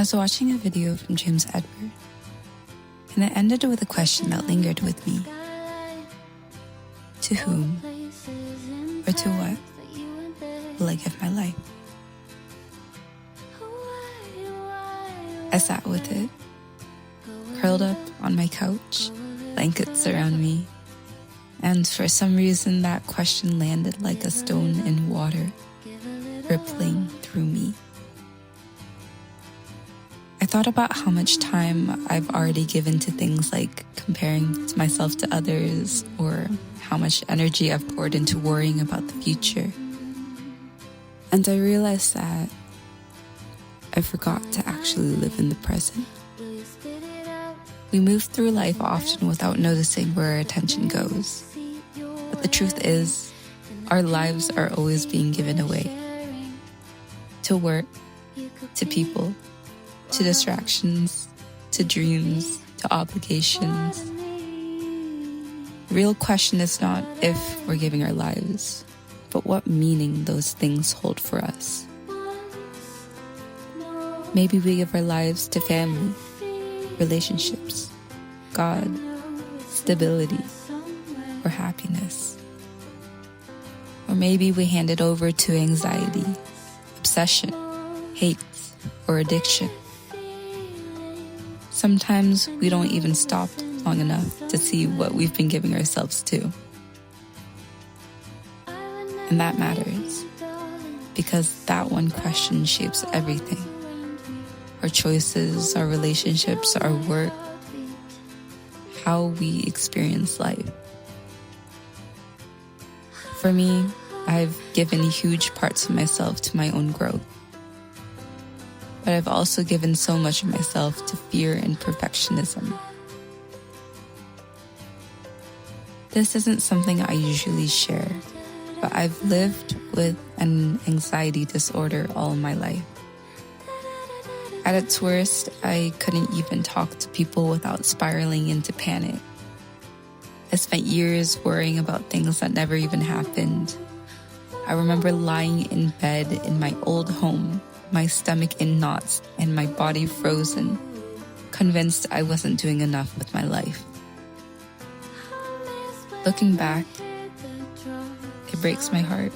was watching a video from James Edward, and it ended with a question that lingered with me. To whom, or to what, will I give my life? I sat with it, curled up on my couch, blankets around me, and for some reason that question landed like a stone in water, rippling through me. I thought about how much time I've already given to things like comparing myself to others, or how much energy I've poured into worrying about the future. And I realized that I forgot to actually live in the present. We move through life often without noticing where our attention goes. But the truth is, our lives are always being given away. To work, to people, to distractions, to dreams, to obligations. The real question is not if we're giving our lives, but what meaning those things hold for us. Maybe we give our lives to family, relationships, God, stability, or happiness. Or maybe we hand it over to anxiety, obsession, hate, or addiction. Sometimes we don't even stop long enough to see what we've been giving ourselves to. And that matters, because that one question shapes everything. Our choices, our relationships, our work, how we experience life. For me, I've given huge parts of myself to my own growth. But I've also given so much of myself to fear and perfectionism. This isn't something I usually share, but I've lived with an anxiety disorder all my life. At its worst, I couldn't even talk to people without spiraling into panic. I spent years worrying about things that never even happened. I remember lying in bed in my old home, my stomach in knots and my body frozen, convinced I wasn't doing enough with my life. Looking back, it breaks my heart.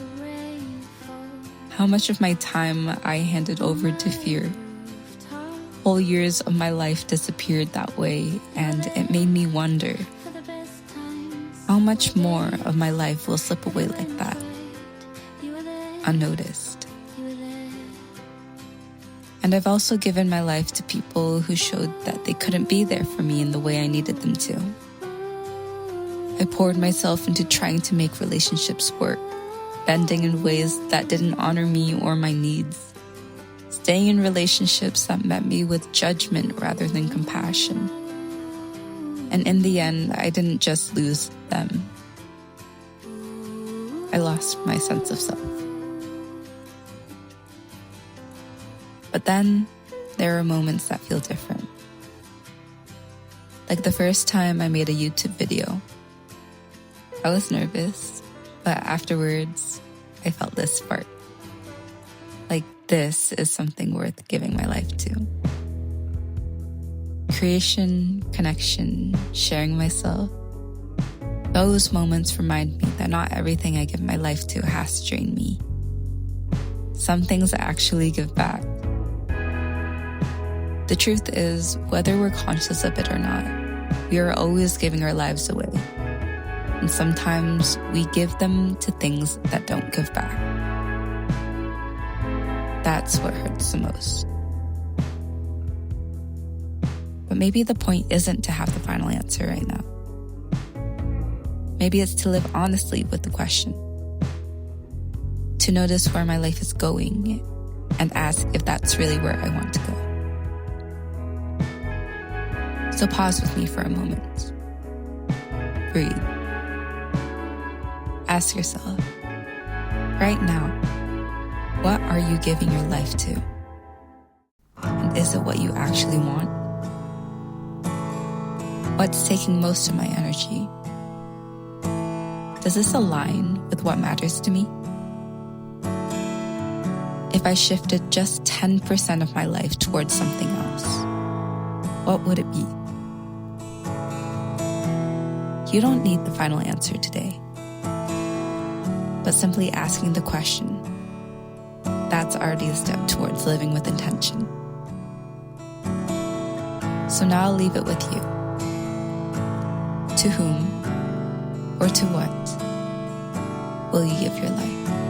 How much of my time I handed over to fear. Whole years of my life disappeared that way, and it made me wonder, how much more of my life will slip away like that, unnoticed? And I've also given my life to people who showed that they couldn't be there for me in the way I needed them to. I poured myself into trying to make relationships work, bending in ways that didn't honor me or my needs, staying in relationships that met me with judgment rather than compassion. And in the end, I didn't just lose them. I lost my sense of self. But then, there are moments that feel different. Like the first time I made a YouTube video. I was nervous, but afterwards, I felt this spark. Like this is something worth giving my life to. Creation, connection, sharing myself. Those moments remind me that not everything I give my life to has to drain me. Some things I actually give back. The truth is, whether we're conscious of it or not, we are always giving our lives away. And sometimes we give them to things that don't give back. That's what hurts the most. But maybe the point isn't to have the final answer right now. Maybe it's to live honestly with the question. To notice where my life is going and ask if that's really where I want to go. So pause with me for a moment. Breathe. Ask yourself, right now, what are you giving your life to? And is it what you actually want? What's taking most of my energy? Does this align with what matters to me? If I shifted just 10% of my life towards something else, what would it be? You don't need the final answer today, but simply asking the question, that's already a step towards living with intention. So now I'll leave it with you. To whom or to what will you give your life?